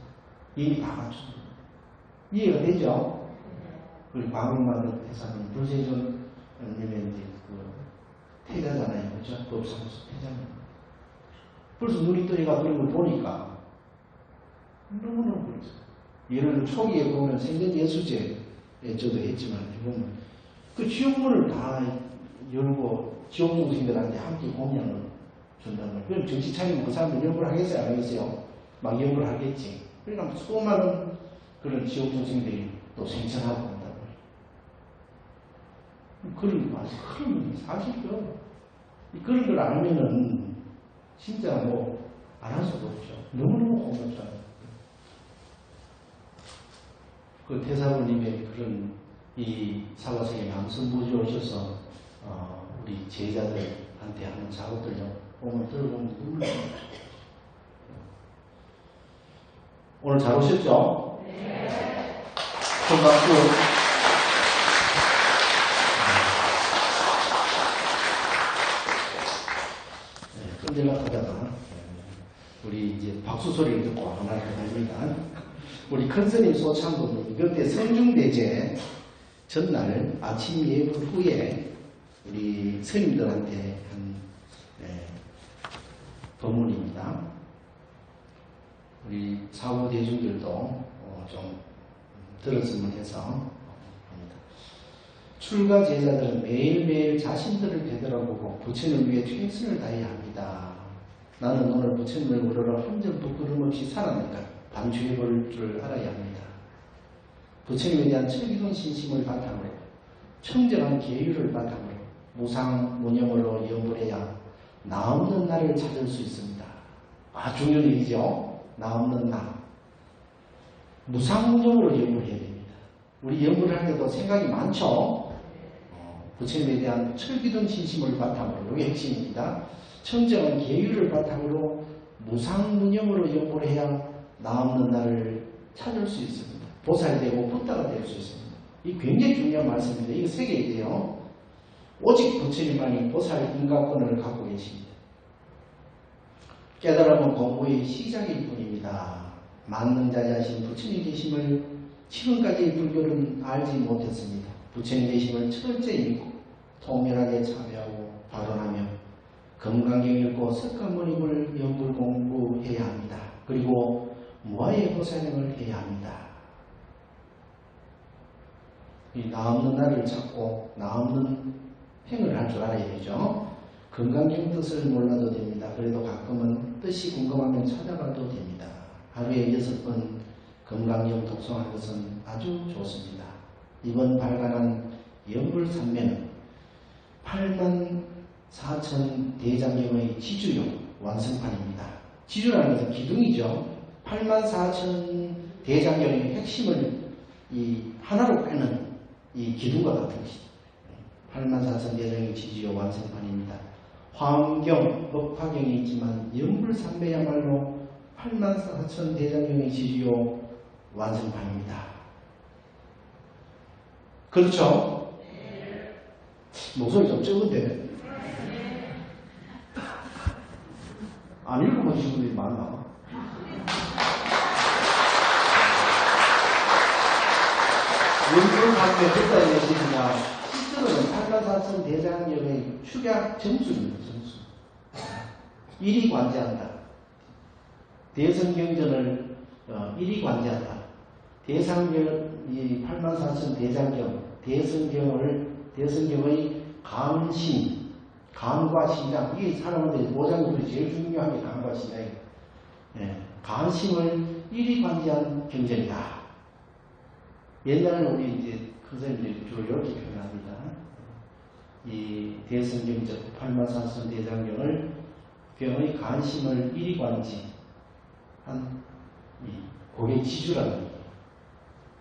이미 다 갖춘 거예요. 이해가 되죠? 우리 광명만덕 대사님, 불세존 님의 이제 그 태자잖아요. 그죠? 법상수 태자님. 벌써 눈이 떠니가 그런 걸 보니까 너무너무 그렇죠. 예를 초기에 보면 생전예수제에 저도 했지만, 보면 그 지옥문을 다 열고 지옥 중생들한테 함께 공양을 준다는 거예요. 그럼 정신 차리면 그 사람들 연구를 하겠어요? 안 하겠어요? 막 연구를 하겠지. 그러니까 수많은 그런 지옥 중생들이 또 생천하고 그런 거 아주 큰 사실이요. 그런 걸 알면은 진짜 뭐 안 할 수가 없죠. 너무너무 고맙잖아요. 그 태사부님의 그런 이 사과성에 남선부지 오셔서 우리 제자들한테 하는 작업들요. 보면 들어보면 눈물이 나요. 오늘 잘 오셨죠? 네. 큰 박수. 끈질락하다가 우리 이제 박수 소리를 듣고 나갈 것 같습니다. 우리 큰 스님 소참부님, 그때 성중대제 전날 아침 예불 후에 우리 스님들한테 한 법문입니다. 우리 사후 대중들도 좀 들었으면 해서 합니다. 출가 제자들은 매일매일 자신들을 되돌아보고 부처님을 위해 최선을 다해야 합니다. 나는 오늘 부처님을 우러러 한 점 부끄럼 없이 살아낼까 반주해 볼 줄 알아야 합니다. 부처님에 대한 철기동 신심을 바탕으로 청정한 계율을 바탕으로 무상무념으로 연불해야 나 없는 나를 찾을 수 있습니다. 중요한 얘기죠. 나 없는 나. 무상무념으로 연불해야 됩니다. 우리 연불을 할 때도 생각이 많죠. 부처님에 대한 철기동 신심을 바탕으로, 이게 핵심입니다. 청정한 계율을 바탕으로 무상무념으로 연불해야 나 없는 나를 찾을 수 있습니다. 보살되고 붓다가 될 수 있습니다. 이 굉장히 중요한 말씀입니다. 이거 새겨야 돼요. 오직 부처님만이 보살 인가권을 갖고 계십니다. 깨달음은 공부의 시작일 뿐입니다. 만능자자신 부처님 계심을 지금까지 불교는 알지 못했습니다. 부처님 계심을 철저히 믿고 통렬하게 참여하고 발언하며 금강경 읽고 석가모니를 연불 공부해야 합니다. 그리고 무아의 보살행을 해야 합니다. 이 나 없는 나를 찾고 나 없는 행을 할 줄 알아야 되죠. 금강경 뜻을 몰라도 됩니다. 그래도 가끔은 뜻이 궁금하면 찾아봐도 됩니다. 하루에 6번 금강경 독송하는 것은 아주 좋습니다. 이번 발간한 연불산매는 84,000 대장경의 지주용 완성판입니다. 지주라는 것은 기둥이죠. 84,000 대장경의 핵심을 이 하나로 빼는 이 기둥과 같은 것이죠. 84,000 대장경의 지주용 완성판입니다. 화엄경, 법화경이 있지만 연불산매야말로 84,000 대장경의 지주용 완성판입니다. 그렇죠? 네. 목소리 좀 적은데. 안 읽어보신 분들이 많나? 연불산매 듣다 얘기냐, 실제로는 84,000 대장경의 축약 점수입니다. 점수. 1위 관제한다. 대성경전을 1위 관제한다. 이 84,000 대장경, 대성경의 감심, 감과 신장, 이게 사람한테 모장들이 제일 중요한 게 감과 신장이에요. 감심을 1위 관제한 경전이다. 옛날에는 우리 이제 선생님들이 주로 이렇게 표현합니다. 이 대성경전 84,000 대장경을 경의 관심을 1위 관지한 그게 지주라는 거예요.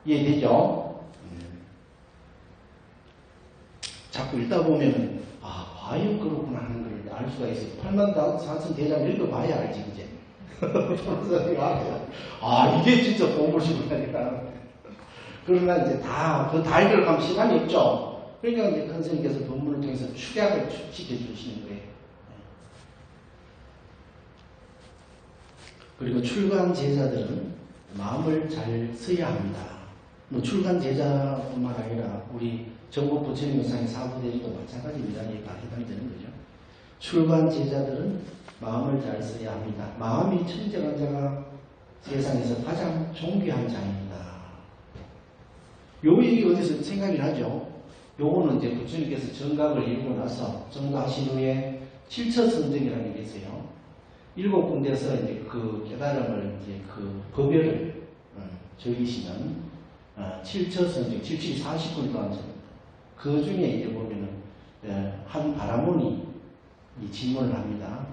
이해되죠? 자꾸 읽다 보면 과연 그렇구나 하는 걸 알 수가 있어요. 84,000 대장 읽어봐야 알지, 이제. 이게 진짜 공부시구나. 그러나 이제 다 읽으려면 시간이 없죠. 그러니까 이제 큰 스님께서 본문을 통해서 축약을 시켜주시는 거예요. 그리고 출가한 제자들은 마음을 잘 써야 합니다. 출가한 제자뿐만 아니라 우리 전국 부처님 의상의 사부대리도 마찬가지입니다. 다 해당이 되는 거죠. 출가한 제자들은 마음을 잘 써야 합니다. 마음이 청정한 자가 세상에서 가장 존귀한 자입니다. 요 얘기 어디서 생각이 나죠? 요거는 이제 부처님께서 정각을 이루고 나서 정각하신 후에 7처선정이라는 게 있어요. 7군데서 이제 그 깨달음을 이제 그 법열을 적이시는 7처선정, 77, 40분 동안 그 중에 이제 보면은 한 바라문이 이 질문을 합니다.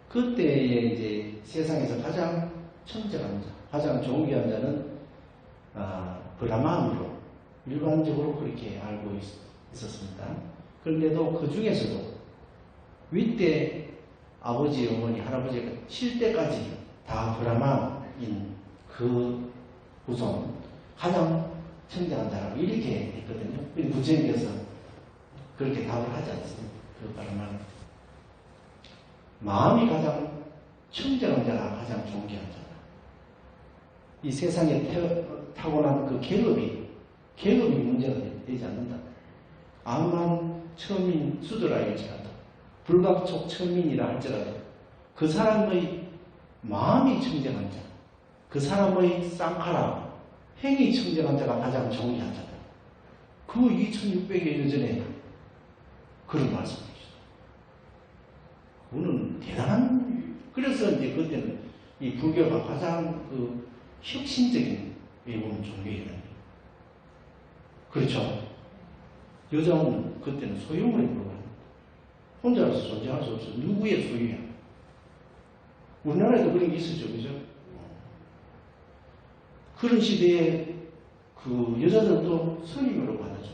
그때에 이제 세상에서 가장 청정한 자, 가장 존귀한 자는 브라마으로 일반적으로 그렇게 알고 있었습니다. 그런데도 그 중에서도 윗대 아버지, 어머니, 할아버지가 칠 때까지 다 브라마인 그 후손 가장 청정한 자라고 이렇게 했거든요. 부처님께서 그렇게 답을 하지 않습니다. 그 브라마 마음이 가장 청정한 자가 가장 존귀한 자다. 이 세상에 타고난 그 계급이 문제가 되지 않는다. 암만 천민 수도라일지라도 불가촉 천민이라 할지라도 그 사람의 마음이 청정한 자, 그 사람의 쌍카라 행위 청정한 자가 가장 존귀한 자다. 그 2600여 년 전에 그런 말씀을 주셨다. 그거는 대단한, 그래서 이제 그때는 이 불교가 가장 그 혁신적인 외국 종교예요. 그렇죠. 여자는 그때는 소유물에 불과합니다. 혼자서 존재할 수 없어. 누구의 소유야? 우리나라에도 그런 게 있었죠. 그죠? 그런 시대에 그 여자들도 선임으로 받아줘.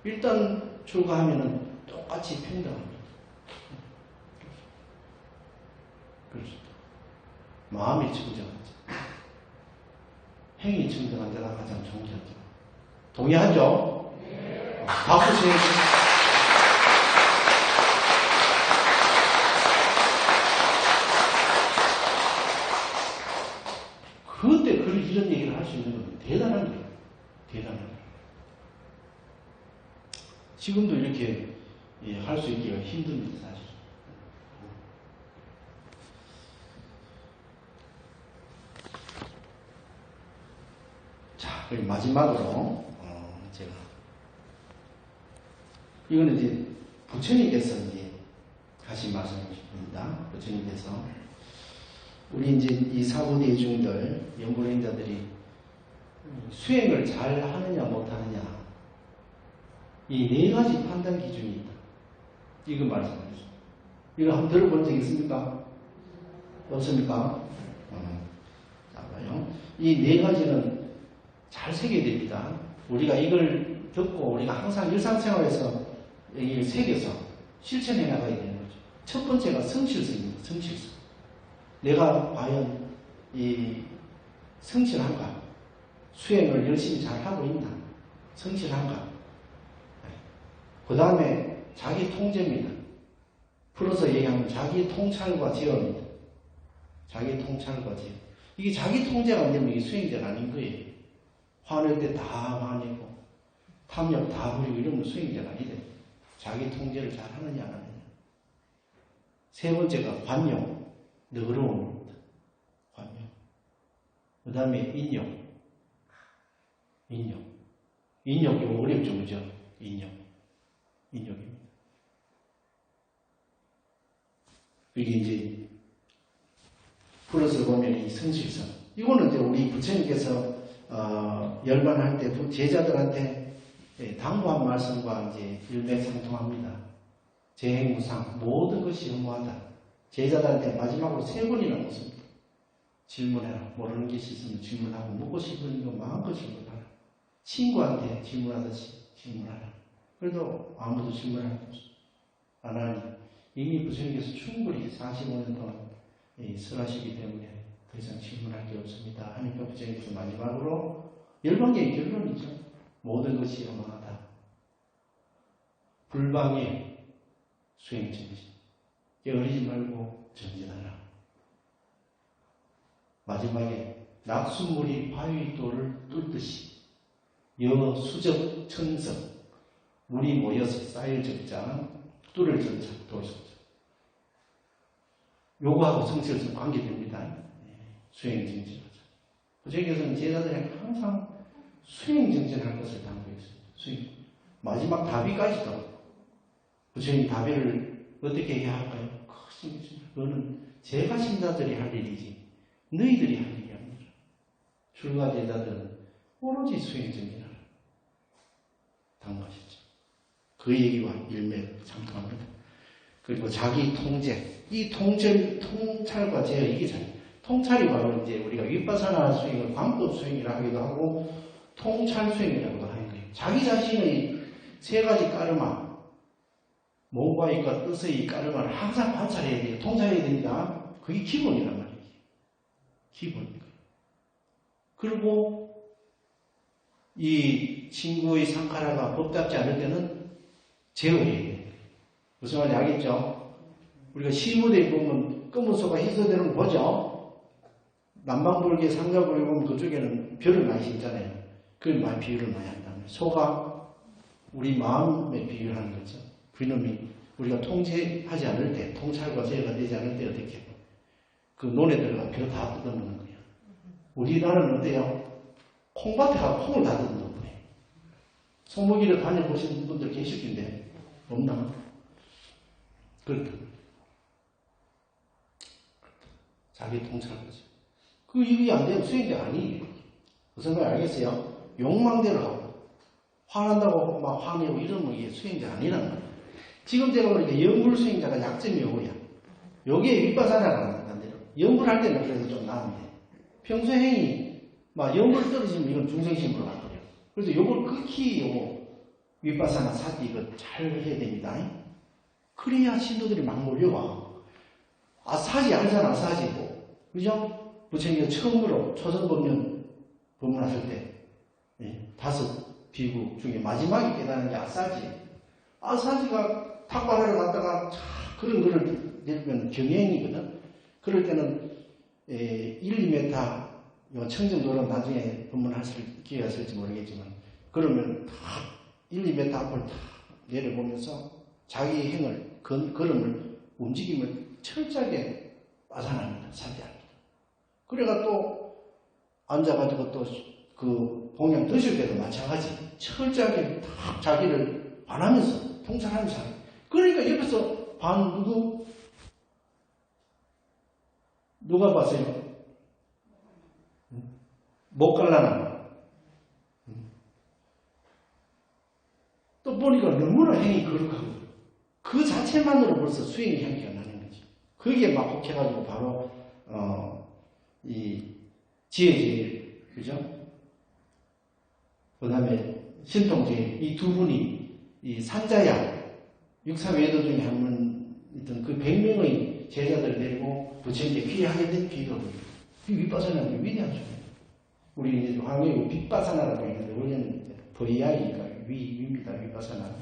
일단 출가하면은 똑같이 평등합니다. 그렇습니다. 마음이 청정한 자, 행위 청정한 자가 가장 존귀한 자. 동의하죠? 네. 박수 치세요. 그때 이런 얘기를 할 수 있는 건 대단한 거예요. 대단한 거예요. 지금도 이렇게 할 수 있기가 힘듭니다, 사실. 자, 그리고 마지막으로 제가 이거는 이제 부처님께서 이제 하신 말씀입니다. 부처님께서 우리 이제 이 사부대중들, 연구행자들이 수행을 잘 하느냐 못하느냐 이 네 가지 판단 기준이 있다. 이거 말씀드렸습니다. 이거 한번 들어본 적 있습니까? 없습니까? 자, 봐요. 이 네 가지는 잘 새겨야 됩니다. 우리가 이걸 듣고 우리가 항상 일상생활에서 이걸 새겨서 실천해 나가야 되는 거죠. 첫 번째가 성실성입니다. 성실성. 내가 과연 이 성실한가? 수행을 열심히 잘 하고 있나? 성실한가? 그 다음에 자기 통제입니다. 풀어서 얘기하면 자기 통찰과 제어입니다. 자기 통찰과 제어. 이게 자기 통제가 안 되면 이게 수행자가 아닌 거예요. 화낼 때 다 화내고 탐욕 다 부리고 이러면 수행자가 아니래. 자기 통제를 잘 하느냐 안 하느냐. 세 번째가 관용, 너그러움입니다. 관용. 그 다음에 인용. 인용 이거 어렵죠, 그죠? 인용입니다. 이게 이제 풀어서 보면 이 성실성. 이거는 이제 우리 부처님께서 열반할 때 제자들한테 당부한 말씀과 이제 일맥상통합니다. 재행무상 모든 것이 허무하다. 제자들한테 마지막으로 3번이나 묻습니다. 질문해라. 모르는 게 있으면 질문하고 묻고 싶은 거 마음껏 질문하라. 친구한테 질문하듯이 질문하라. 그래도 아무도 질문할 수 없어. 안 하니 이미 부처님께서 충분히 45년 동안 설하시기 때문에 더 이상 질문할 게 없습니다. 하니까 부처님께서 마지막으로 열반계의 결론이죠. 모든 것이 허망하다. 불방의 수행정신. 게으르지 말고 전진하라. 마지막에 낙수물이 바위돌을 뚫듯이 여수적 천석 물이 모여서 쌓일 적자 뚫을 적자 도적자. 요거하고 성실성 관계됩니다. 수행정진하자. 부처님께서는 제자들에게 항상 수행정진할 것을 당부했습니다. 수행. 마지막 다비까지도 부처님 다비를 어떻게 해야 할까요? 그거는 제가 신자들이 할 일이지 너희들이 할 일이 아니라 출가 제자들은 오로지 수행정진하라 당부하셨죠. 그 얘기와 일맥상통합니다. 그리고 자기 통제, 이 통찰과 제어 이게 잘 통찰이 바로 이제 우리가 윗바사나 수행을 광법 수행이라 하기도 하고 통찰 수행이라고도 하는 거예요. 자기 자신의 3가지 까르마 몸과 입과 뜻의 까르마를 항상 관찰해야 돼요. 통찰해야 됩니다. 그게 기본이란 말이에요. 기본이니까. 그리고 이 친구의 상카라가 법답지 않을 때는 제어해야 돼요. 무슨 말인지 알겠죠? 우리가 시무대에 보면 검은 소가 희소되는 거 보죠? 남방불개, 상가불개 보면 그쪽에는 별을 많이 심잖아요. 그걸 많이 비유를 많이 한다면 소가 우리 마음에 비유를 하는 거죠. 그놈이 우리가 통제하지 않을 때, 통찰과 제어가 되지 않을 때 어떻게 그 논에 들어가 벼 다 뜯어먹는 거예요. 우리나라는 어때요? 콩밭에 가서 콩을 다 뜯어먹는 거예요. 소목이를 다녀보신 분들 계실 텐데 없나? 그렇다. 자기 통찰하지. 이게 안 되면 수행자 아니에요. 무슨 말 알겠어요? 욕망대로 하고, 화난다고 막 화내고 이러면 이게 수행자 아니란 말이에요. 지금 제가 보니까 염불 수행자가 약점이 요거야. 요게 윗바사라는 반대로. 염불할 때는 그래도 좀 나은데, 평소 행위, 막 염불 떨어지면 이건 중생심으로 가버려요. 그래서 요걸 극히 요거, 윗바사나 사지 이거 잘 해야 됩니다. 그래야 신도들이 막 몰려와. 사지 알잖아, 사지고. 그죠? 부처님이 처음으로 초선법륜 법문하실 때, 5 비구 중에 마지막에 깨닫는 게 아사지. 아사지가 탁발하러 갔다가 그런 거를 내리면 경행이거든. 그럴 때는 1, 2m, 청정도로 나중에 법문하실 기회가 있을지 모르겠지만, 그러면 다 1, 2m 앞을 다 내려보면서 자기 행을, 걸음을, 움직임을 철저하게 빠산합니다. 산지합니다. 그래가 또 앉아가지고 또 그 봉양 드실 때도 마찬가지. 철저하게 다 자기를 반하면서 통찰하면서 하는. 그러니까 옆에서 반 누가 봤어요? 못 갈라나. 또 보니까 너무나 행이 거룩하고 그 자체만으로 벌써 수행의 향기가 나는 거지. 거기에 막 혹해가지고 바로 이 지혜제일, 그죠? 그 다음에 신통제일, 이 두 분이 이 산자야, 육사외도 중에 한 분 있던 그 100명의 제자들을 데리고 부처님께 귀하게 된 비유거든요. 이 윗바사나는 위대한 소리예요. 우리 이제 황해의 윗바사나라고 했는데 원래는 VI가 위입니다. 윗바사나.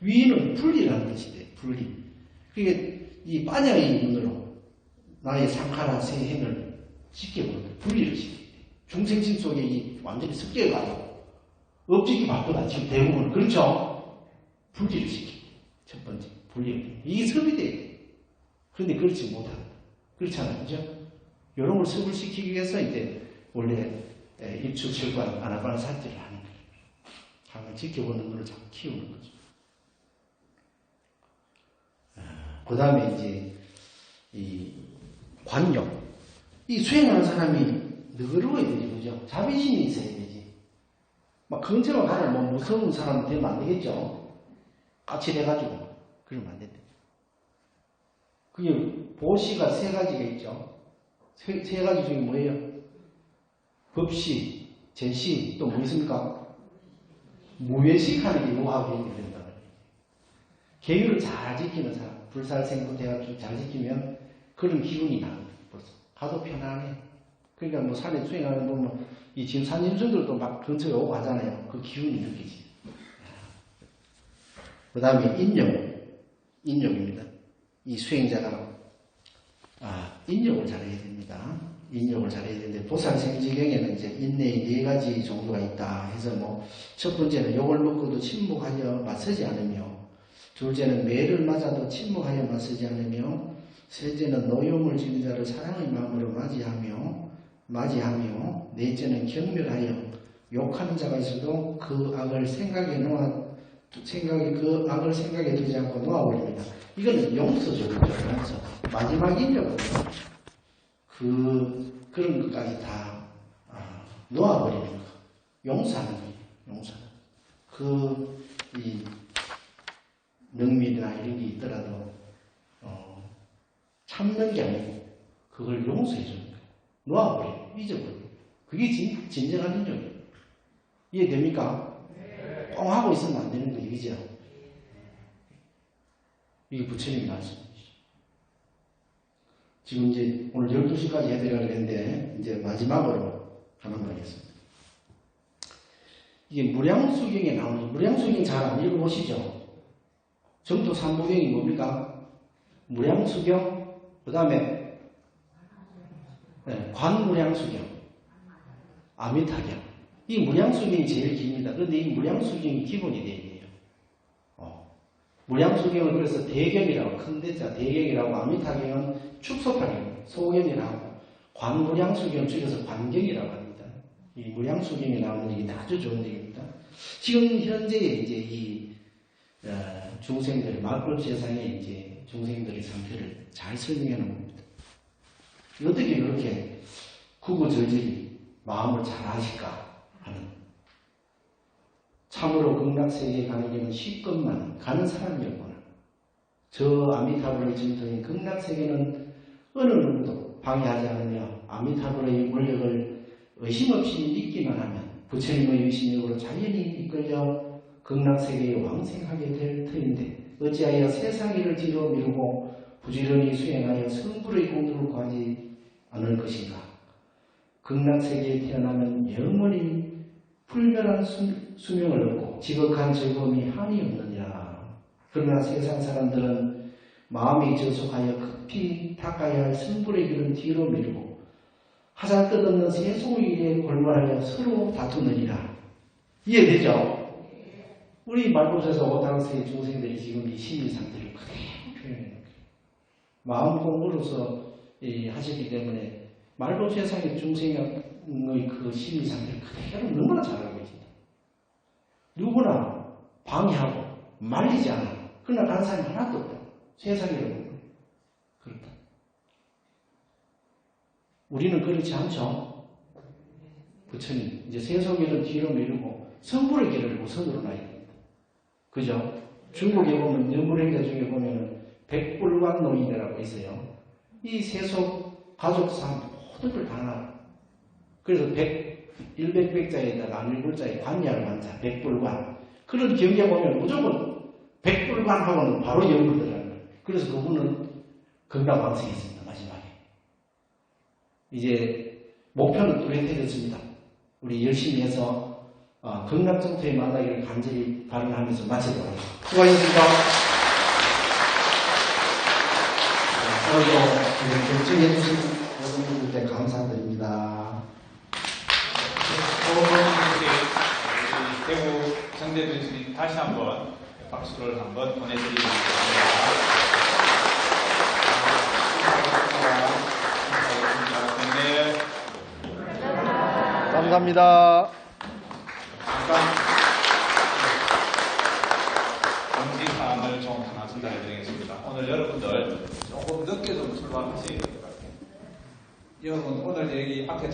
위는 분리라는 뜻인데 분리. 그게 이 빠냐의 눈으로 나의 상카라 세 행을 지켜보는 분리를 시키게 돼. 중생심 속에 이 완전히 습격해가지고 업적이 바쁘다. 지금 대부분 그렇죠? 분리를 시키게. 첫 번째 분리. 이게 섭이 돼. 그런데 그렇지 못한다. 그렇잖아요, 그죠? 이런 걸 섭을 시키기 위해서 이제 원래 입추, 철관, 아나파나 사지를 하는 거예요. 한번 지켜보는 걸 자꾸 키우는 거죠. 그 다음에 이제 이 관용. 이 수행하는 사람이 너그러워야 되지, 그죠? 자비심이 있어야 되지. 막 근처로 가는 뭐 무서운 사람 되면 안 되겠죠? 까칠해가지고. 그러면 안 된다. 그게 보시가 3가지가 있죠. 세 가지 중에 뭐예요? 법시, 제시, 또 뭐 있습니까? 무예식 하는 게 요하고 연결된다. 계율을 잘 지키는 사람, 불살생부터 해가지고 잘 지키면 그런 기운이 나거든. 벌써. 가도 편안해. 그러니까 뭐 산에 수행하는 보면 이 지금 산짐승들도 막 근처에 오고 하잖아요. 그 기운이 느끼지. 그 다음에 인욕입니다. 이 수행자가 인욕을 잘해야 됩니다. 인욕을 잘해야 되는데 보살생지경에는 이제 인내의 4가지 종류가 있다 해서 뭐 첫 번째는 욕을 먹고도 침묵하여 맞서지 않으며, 둘째는 매를 맞아도 침묵하여 맞서지 않으며, 셋째는 노염을 지는 자를 사랑의 마음으로 맞이하며, 넷째는 경멸하여 욕하는 자가 있어도 그 악을 생각에 두지 않고 놓아버립니다. 이거는 용서죠. 용서. 마지막 인력은 그런 것까지 다 놓아버리는 거. 용서하는 거예요. 용서는. 이 능밀이나 이런 게 있더라도 참는 게 아니고 그걸 용서해 주는 거예요. 놓아버려요. 잊어버려요. 그게 진정한 인력이에요. 이해됩니까? 꽁 하고 있으면 안 되는 거 얘기죠. 이게 부처님이 말씀이시죠. 지금 이제 오늘 12시까지 해드리려고 했는데 이제 마지막으로 하는 거겠습니다. 이게 무량수경에 나오는, 무량수경 잘 안 읽어보시죠? 정토 3부경이 뭡니까? 무량수경, 그 다음에 관무량수경, 아미타경. 이 무량수경이 제일 깁니다. 그런데 이 무량수경이 기본이 되어야 돼요. 무량수경은 그래서 대경이라고, 큰 대자 대경이라고, 아미타경은 축소파경, 소경이라고, 관무량수경을 줄여서 관경이라고 합니다. 이 무량수경이 나오는 얘기 아주 좋은 얘기입니다. 지금 현재 이제 이 중생들, 말벌 세상에 이제 중생들의 상태를 잘 설명해 놓은 겁니다. 어떻게 그렇게 구구절절히 마음을 잘 아실까 하는. 참으로 극락세계에 가는 길은 쉽건만 가는 사람이 없구나. 저 아미타불의 진통인 극락세계는 어느 누구도 방해하지 않으며 아미타불의 원력을 의심 없이 믿기만 하면 부처님의 의심력으로 자연히 이끌려 극락세계에 왕생하게 될 터인데 어찌하여 세상 일을 뒤로 미루고 부지런히 수행하여 성불의 공부를 구하지 않을 것인가. 극락세계에 태어나면 영원히 불멸한 수명을 얻고 지극한 즐거움이 한이 없느니라. 그러나 세상 사람들은 마음이 저속하여 급히 닦아야 할 성불의 길은 뒤로 미루고 하잘 것 없는 세속의 일에 골몰하여 서로 다투느니라. 이해되죠? 우리 말보에서 오당세의 중생들이 지금 이 심리 상태를 그대로 표현해요. 마음 공부로서 하셨기 때문에 말보 세상의 중생의 그 심리 상태를 그대로 너무나 잘 알고 계십니다. 누구나 방해하고 말리지 않아. 그러나 다른 사람이 하나도 없다. 세상에는 그렇다. 우리는 그렇지 않죠. 부처님 이제 세속일을 뒤로 미루고 성불의 길을 우선으로 놔야 됩니다. 그죠? 중국에 보면 영불행자 중에 보면은 백불관 노인이라고 있어요. 이 세속 가족상 모든 걸 다 놔. 그래서 일백백자에다가 일불자에 관야를 한 자, 백불관. 그런 경계 보면 무조건 백불관하고는 바로 연결되라는 거예요. 그래서 그분은 극락왕생이 있습니다. 마지막에. 이제 목표는 뚜렷해졌습니다. 우리 열심히 해서 극락정토에 만나기를 간절히 바라면서 마치도록 하겠습니다. 수고하셨습니다. 오늘도 결정해주신 모든 분들께 감사드립니다. 대구 정대준 스님 다시 한번 박수를 한번 보내드리겠습니다. 감사합니다. 정지사항을 좀 하나 전달해드리겠습니다. 오늘 여러분들 조금 늦게 좀 출발하셔야 될 것 같아요. 여러분 오늘 여기 앞에